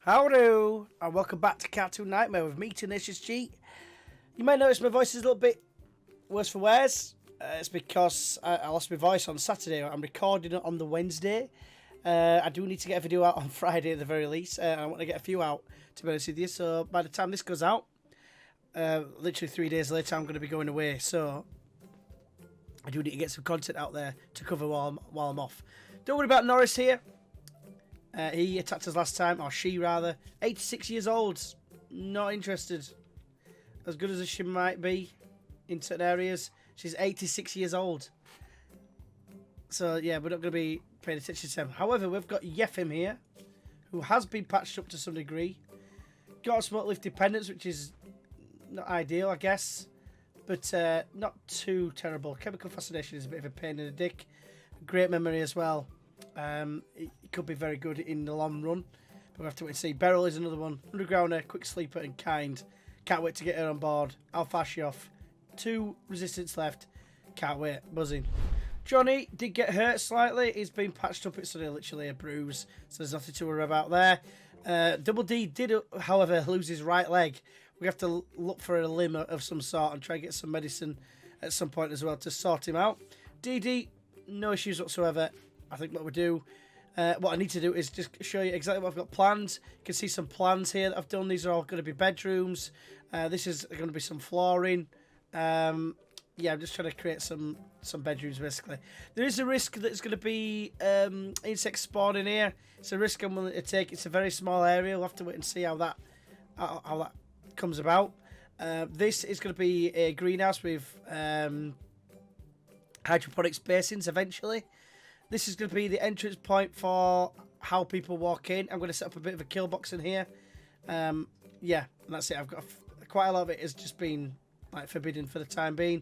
Howdy, and welcome back to Cartoon Nightmare with me, Tenacious Cheat. You may notice my voice is a little bit worse for wears. It's because I lost my voice on Saturday. I'm recording it on the Wednesday. I do need to get a video out on Friday at the very least. I want to get a few out, to be honest with you. So by the time this goes out, literally 3 days later, I'm going to be going away. So I do need to get some content out there to cover while I'm off. Don't worry about Norris here. He attacked us last time, or she rather. 86 years old. Not interested. As good as she might be in certain areas, she's 86 years old. So yeah, we're not going to be paying attention to him. However, we've got Yefim here, who has been patched up to some degree. Got a smoke lift dependence, which is not ideal, I guess, but not too terrible. Chemical fascination is a bit of a pain in the dick. Great memory as well. It could be very good in the long run, but we have to wait and see. Beryl is another one. Undergrounder, quick sleeper, and kind. Can't wait to get her on board. I'll fast you off. 2 resistance left. Can't wait. Buzzing. Johnny did get hurt slightly. He's been patched up. It's literally a bruise, so there's nothing to worry about there. Double D did, however, lose his right leg. We have to look for a limb of some sort and try and get some medicine at some point as well to sort him out. DD, no issues whatsoever. I think what we do, what I need to do is just show you exactly what I've got planned. You can see some plans here that I've done. These are all going to be bedrooms. This is going to be some flooring. Yeah, I'm just trying to create some bedrooms, basically. There is a risk that it's going to be insects spawning here. It's a risk I'm willing to take. It's a very small area. We'll have to wait and see how that comes about. This is going to be a greenhouse with hydroponics basins eventually. This is going to be the entrance point for how people walk in. I'm going to set up a bit of a kill box in here. Yeah, and that's it. I've got quite a lot of it has just been like forbidden for the time being.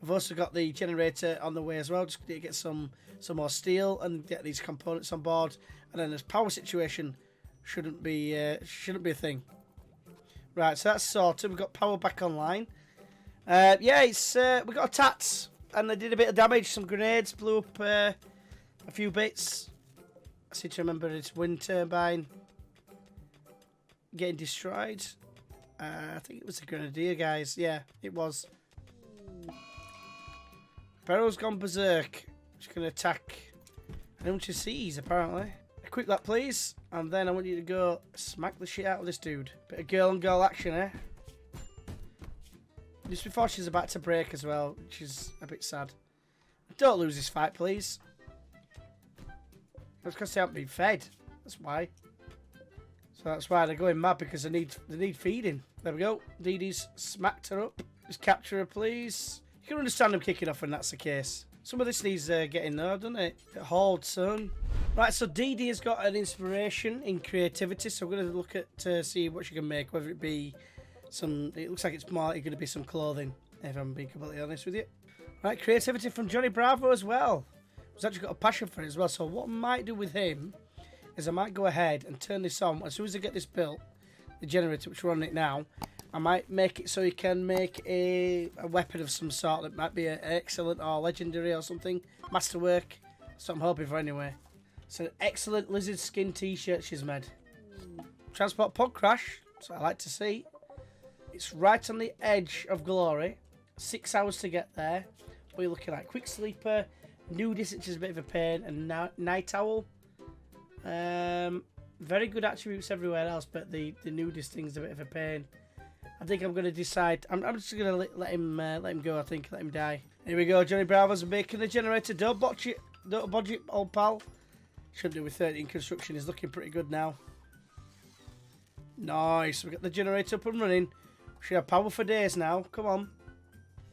I've also got the generator on the way as well. Just need to get some more steel and get these components on board. And then this power situation shouldn't be a thing. Right, so that's sorted. We've got power back online. Yeah, it's we got attacks and they did a bit of damage. Some grenades blew up a few bits. I seem to remember this wind turbine getting destroyed. I think it was the grenadier guys. Yeah, it was. Beryl's gone berserk. She's going to attack anyone she sees, apparently. A quick lap, please. And then I want you to go smack the shit out of this dude. Bit of girl on girl action, eh? Just before she's about to break as well, which is a bit sad. Don't lose this fight, please. That's because they haven't been fed. That's why. So that's why they're going mad, because they need feeding. There we go. Dee Dee's smacked her up. Just capture her, please. You can understand them kicking off when that's the case. Some of this needs getting there, doesn't it? Get hauled soon. Right, so Dee Dee has got an inspiration in creativity, so we're going to look at to see what she can make, whether it be some... It looks like it's more going to be some clothing, if I'm being completely honest with you. Right, creativity from Johnny Bravo as well. He's actually got a passion for it as well, so what I might do with him is I might go ahead and turn this on. As soon as I get this built, the generator, which we're on it now, I might make it so you can make a weapon of some sort that might be an excellent or legendary or something. Masterwork. That's what I'm hoping for anyway. It's an excellent lizard skin t-shirt she's made. Transport pod crash. That's what I like to see. It's right on the edge of glory. 6 hours to get there. What are you looking at? Quick sleeper. Nudist, which is a bit of a pain. And night owl. Very good attributes everywhere else, but the nudist thing's a bit of a pain. I think I'm going to decide. I'm just going to let him go. I think let him die. Here we go. Johnny Bravo's making the generator. Don't botch it. Don't bodge it, old pal. Should do with 13 construction. He's looking pretty good now. Nice. We got the generator up and running. We should have power for days now. Come on.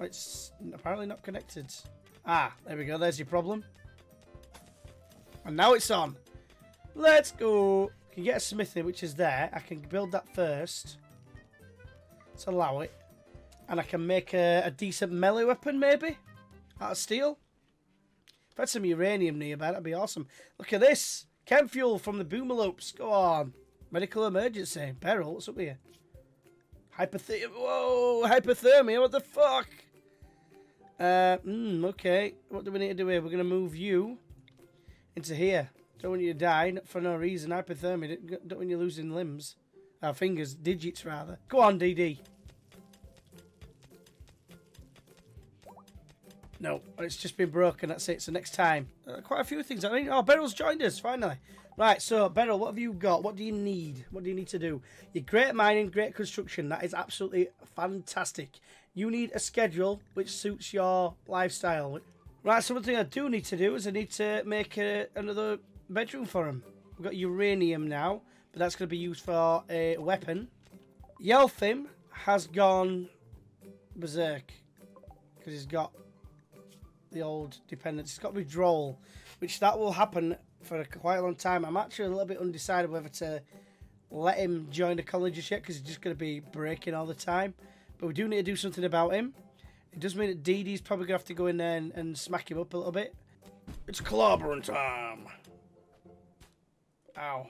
It's apparently not connected. Ah, there we go. There's your problem. And now it's on. Let's go. Can get a smithy, which is there. I can build that first. Let's allow it. And I can make a decent melee weapon, maybe? Out of steel. If I had some uranium nearby, that'd be awesome. Look at this. Chem fuel from the boomalopes. Go on. Medical emergency. Beryl, what's up here? Hypothermia. Whoa, hypothermia. What the fuck? Okay. What do we need to do here? We're going to move you into here. Don't want you to die for no reason. Hypothermia. Don't want you losing limbs. Fingers. Digits, rather. Go on, DD. No, it's just been broken. That's it. So next time. Quite a few things. I mean, oh, Beryl's joined us, finally. Right, so, Beryl, what have you got? What do you need? What do you need to do? You're great at mining, great construction. That is absolutely fantastic. You need a schedule which suits your lifestyle. Right, so one thing I do need to do is I need to make another bedroom for him. We've got uranium now, but that's going to be used for a weapon. Yelthim has gone berserk because he's got the old dependence. He's got withdrawal, which that will happen for quite a long time. I'm actually a little bit undecided whether to let him join the college just yet because he's just going to be breaking all the time. But we do need to do something about him. It does mean that Dee Dee's probably going to have to go in there and smack him up a little bit. It's clobbering time. Ow.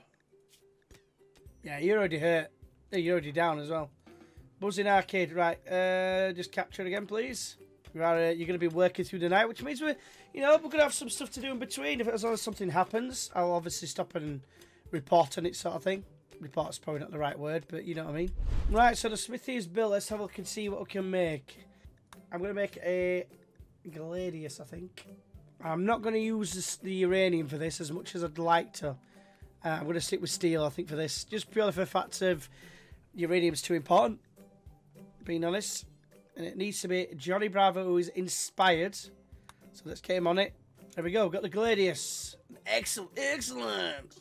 Yeah, you're already hurt. You're already down as well. Buzzing Arcade, right. Just capture it again, please. You're going to be working through the night, which means we're going to have some stuff to do in between. If as long as something happens, I'll obviously stop and report on it, sort of thing. Report's probably not the right word, but you know what I mean. Right, so the smithy is built. Let's have a look and see what we can make. I'm going to make a gladius, I think. I'm not going to use the uranium for this as much as I'd like to. I'm going to stick with steel, I think, for this. Just purely for the fact of uranium's too important, being honest. And it needs to be Johnny Bravo, who is inspired. So let's get him on it. There we go. We've got the gladius. Excellent. Excellent.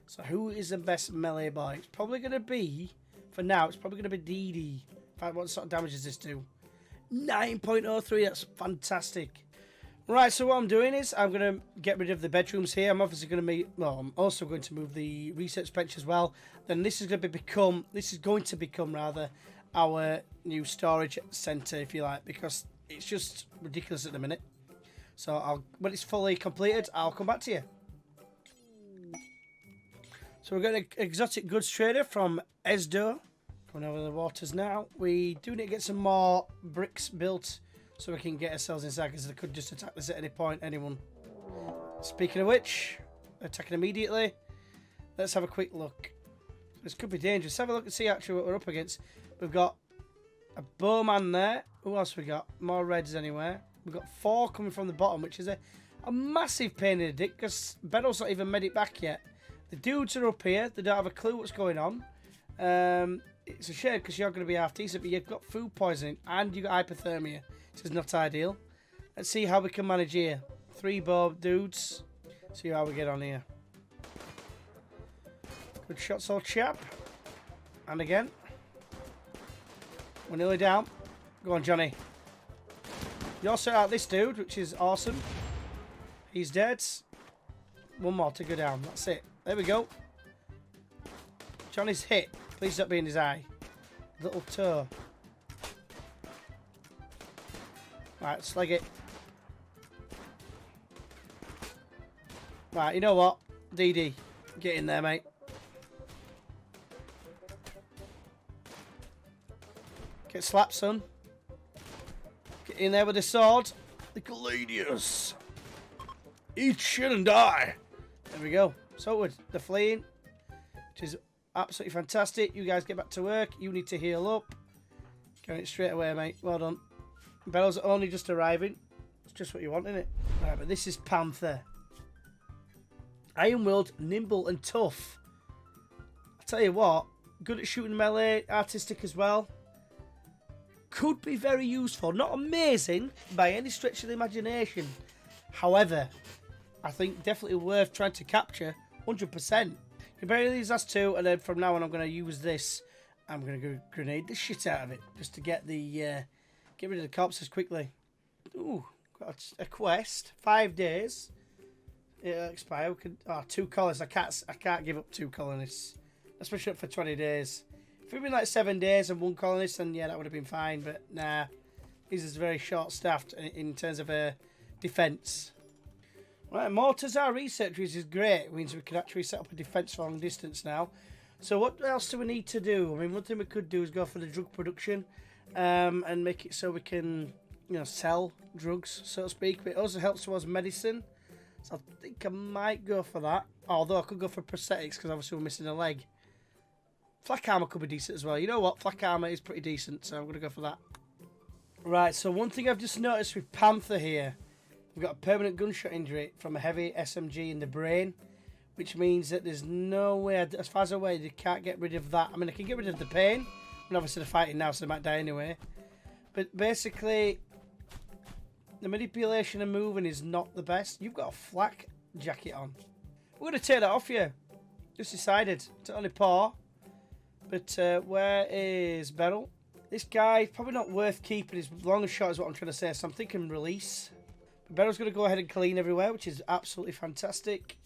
So who is the best melee boy? It's probably going to be, for now, it's probably going to be Dee Dee. In fact, what sort of damage does this do? 9.03. That's fantastic. Right, so what I'm doing is I'm going to get rid of the bedrooms here. I'm obviously going to I'm also going to move the research bench as well. Then this is going to become our new storage centre, if you like, because it's just ridiculous at the minute. So when it's fully completed, I'll come back to you. So we're getting an exotic goods trader from Esdo. Going over the waters now. We do need to get some more bricks built so we can get ourselves inside, because they could just attack this at any point, anyone. Speaking of which, attacking immediately. Let's have a quick look. This could be dangerous. Have a look and see actually what we're up against. We've got a bowman there. Who else we got? More reds anywhere. We've got 4 coming from the bottom, which is a massive pain in the dick, because Bedell's not even made it back yet. The dudes are up here. They don't have a clue what's going on. It's a shame because you're going to be half decent, but you've got food poisoning and you've got hypothermia. This is not ideal. Let's see how we can manage here. 3 bow dudes. See how we get on here. Good shots, old chap. And again. We're nearly down. Go on, Johnny. You also out this dude, which is awesome. He's dead. 1 more to go down. That's it. There we go. Johnny's hit. Please don't be in his eye. Little toe. Right, slag it. Right, you know what? DD, get in there, mate. Get slapped, son. Get in there with the sword. The gladius. Eat shit and die. There we go. So they're fleeing, which is absolutely fantastic. You guys get back to work. You need to heal up. Going it straight away, mate. Well done. Bell's only just arriving. It's just what you want, isn't it? Right, but this is Panther. RimWorld, nimble and tough. I tell you what, good at shooting melee, artistic as well. Could be very useful. Not amazing by any stretch of the imagination. However, I think definitely worth trying to capture 100%. Compare these last 2, and then from now on I'm going to use this. I'm going to grenade the shit out of it just to get the get rid of the corpses quickly. Ooh, got a quest. 5 days. It'll expire. We could, 2 colonists. I can't give up 2 colonists. Let's push it up for 20 days. If it'd been like 7 days and 1 colonist, then yeah, that would have been fine. But nah, these is very short-staffed in terms of defence. Right, mortars are researchers is great. It means we can actually set up a defence for long distance now. So what else do we need to do? I mean, one thing we could do is go for the drug production and make it so we can, sell drugs, so to speak. But it also helps towards medicine. So I think I might go for that. Although I could go for prosthetics because obviously we're missing a leg. Flak armor could be decent as well. You know what? Flak armor is pretty decent, so I'm going to go for that. Right, so one thing I've just noticed with Panther here, we've got a permanent gunshot injury from a heavy SMG in the brain, which means that there's no way, as far as I'm aware, they can't get rid of that. I mean, I can get rid of the pain, and obviously they're fighting now, so they might die anyway. But basically, the manipulation and moving is not the best. You've got a flak jacket on. We're going to take that off you. Just decided. It's only paw. But where is Beryl? This guy, probably not worth keeping. His long and short is what I'm trying to say. So I'm thinking release. But Beryl's going to go ahead and clean everywhere, which is absolutely fantastic.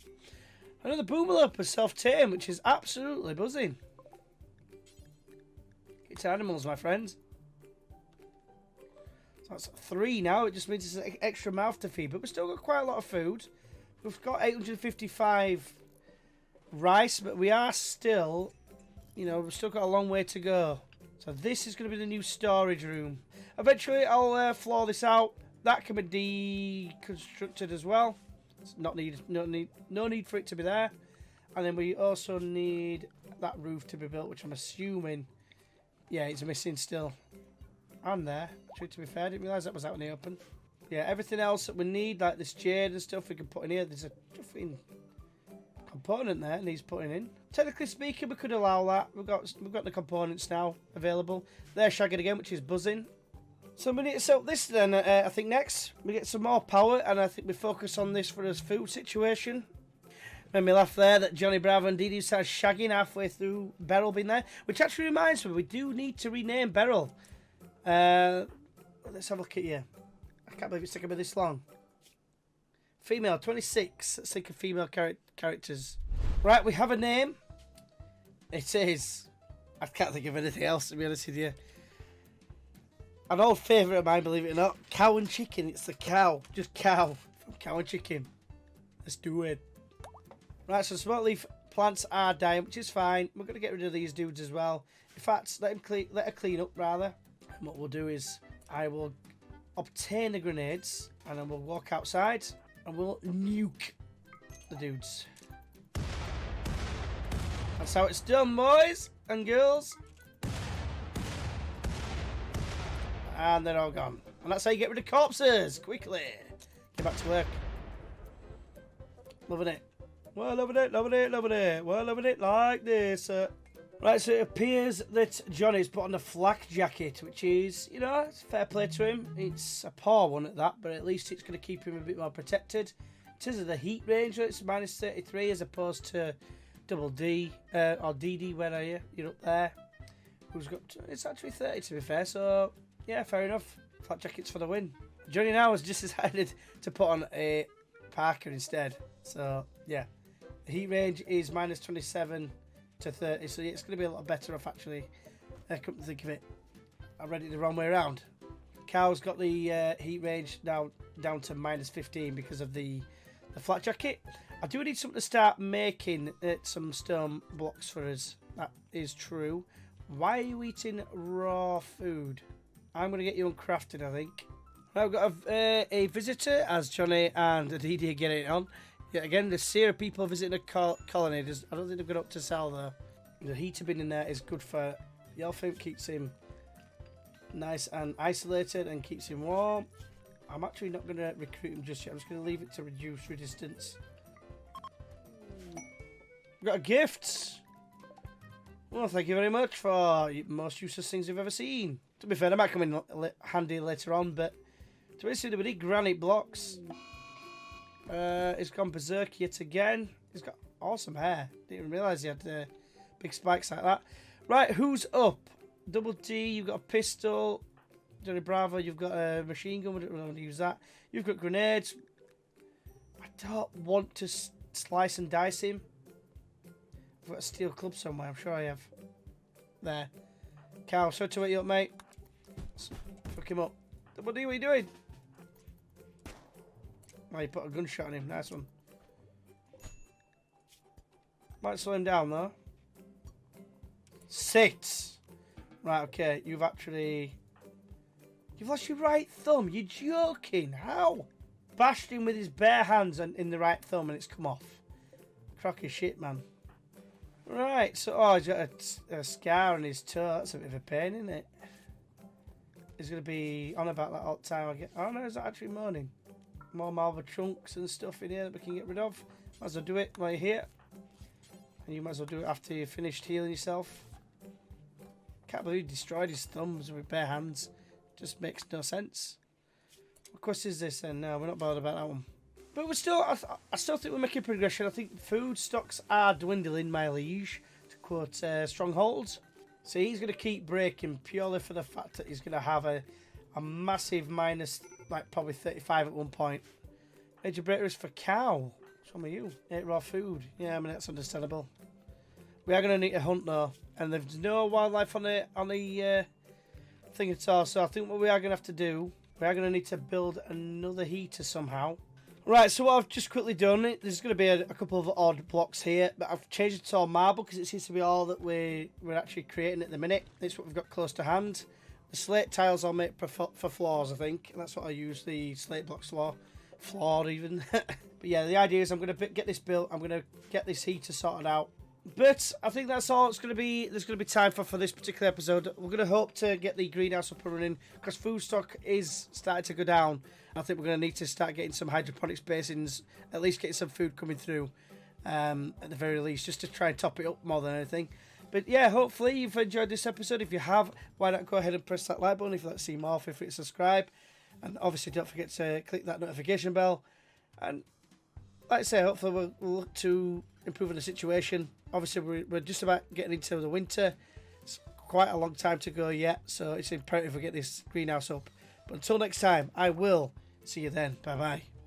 Another Boomalop has self-tame, which is absolutely buzzing. It's animals, my friends. So that's 3 now. It just means it's an extra mouth to feed. But we've still got quite a lot of food. We've got 855 rice, but we are still, you know, we've still got a long way to go. So this is going to be the new storage room. Eventually, I'll floor this out. That can be deconstructed as well. It's not needed. No need for it to be there. And then we also need that roof to be built, which I'm assuming, yeah, it's missing still. And there. To be fair, I didn't realise that was out in the open. Yeah, everything else that we need, like this jade and stuff, we can put in here. There's a component there needs putting in. Technically speaking, we could allow that. We've got the components now available. They're shagging again, which is buzzing. So we need to sell this then. I think next we get some more power, and I think we focus on this for his food situation. Made me laugh there that Johnny Bravo and Didi started shagging halfway through Beryl being there, which actually reminds me we do need to rename Beryl. Let's have a look at you. I can't believe it's taken me this long. Female, 26. Let's think of female characters. Right, we have a name. It is... I can't think of anything else, to be honest with you. An old favourite of mine, believe it or not. Cow and chicken. It's the cow. Just cow. From Cow and Chicken. Let's do it. Right, so smoke leaf plants are dying, which is fine. We're going to get rid of these dudes as well. In fact, let her clean up, rather. And what we'll do is I will obtain the grenades, and then we'll walk outside, and we'll nuke the dudes. That's how it's done, boys and girls. And they're all gone. And that's how you get rid of corpses quickly. Get back to work. Loving it. Well, loving it, loving it, loving it. Well, loving it like this. Right, so it appears that Johnny's put on the flak jacket, which is, you know, it's fair play to him. It's a paw one at that, but at least it's going to keep him a bit more protected. In terms of the heat range, it's minus 33 as opposed to double D, or DD, where are you? You're up there. Who's got, it's actually 30 to be fair, so yeah, fair enough. Flak jackets for the win. Johnny now has just decided to put on a Parker instead. So, yeah. The heat range is minus 27 to 30, so yeah, it's going to be a lot better off actually. I couldn't think of it. I read it the wrong way around. Cow's got the heat range now down to minus 15 because of the flak jacket. I do need something to start making some stone blocks for us. That is true. Why are you eating raw food? I'm going to get you on crafting, I think. I've got a visitor, as Johnny and Aditi are getting it on. Yeah, again, the Sierra people visiting a colony. I don't think they've got up to sell though. The heater bin in there is good for the elephant, keeps him nice and isolated and keeps him warm. I'm actually not going to recruit him just yet. I'm just going to leave it to reduce resistance. We've got a gift. Well, thank you very much for the most useless things you've ever seen. To be fair, they might come in handy later on, but to be honest, we need granite blocks. He's gone berserk yet again. He's got awesome hair. Didn't even realise he had big spikes like that. Right, who's up? Double D, you've got a pistol. Johnny Bravo, you've got a machine gun. We don't really want to use that. You've got grenades. I don't want to slice and dice him. I've got a steel club somewhere, I'm sure I have. There. Cow, so to wake you up, mate. Fuck him up. Double D, what are you doing? Oh, you put a gunshot on him. Nice one. Might slow him down, though. Sit! Right, okay. You've lost your right thumb. You're joking. How? bashed him with his bare hands and in the right thumb and it's come off. Crocky shit, man. Right, so he's got a scar on his toe. That's a bit of a pain, isn't it? He's going to be on about that all the time. Oh no, is that actually moaning? More marble chunks and stuff in here that we can get rid of. Might as well do it while you're here. And you might as well do it after you've finished healing yourself. Can't believe he destroyed his thumbs with bare hands. Just makes no sense. What quest is this then? No, we're not bothered about that one. But we're still, I still think we're making progression. I think food stocks are dwindling, my liege, to quote Stronghold. So he's going to keep breaking purely for the fact that he's going to have a massive minus, like probably 35 at one point. Major breakers for cow. Some of you. Ate raw food. Yeah, I mean, that's understandable. We are going to need to hunt though. And there's no wildlife on the thing at all. So I think what we are going to have to do, we are going to need to build another heater somehow. Right, so what I've just quickly done, there's going to be a couple of odd blocks here, but I've changed it to all marble because it seems to be all that we're actually creating at the minute. It's what we've got close to hand. The slate tiles I'll make for floors, I think. And that's what I use the slate blocks for. Floor even. But yeah, the idea is I'm going to get this built. I'm going to get this heater sorted out. But I think that's all it's going to be. There's going to be time for this particular episode. We're going to hope to get the greenhouse up and running because food stock is starting to go down. I think we're going to need to start getting some hydroponics basins, at least getting some food coming through at the very least, just to try and top it up more than anything. But yeah, hopefully you've enjoyed this episode. If you have, why not go ahead and press that like button. If you'd like to see more, feel free to subscribe. And obviously don't forget to click that notification bell. And like I say, hopefully we'll look to improving the situation. Obviously we're just about getting into the winter. It's quite a long time to go yet, so it's imperative we get this greenhouse up. But until next time, I will see you then. Bye bye.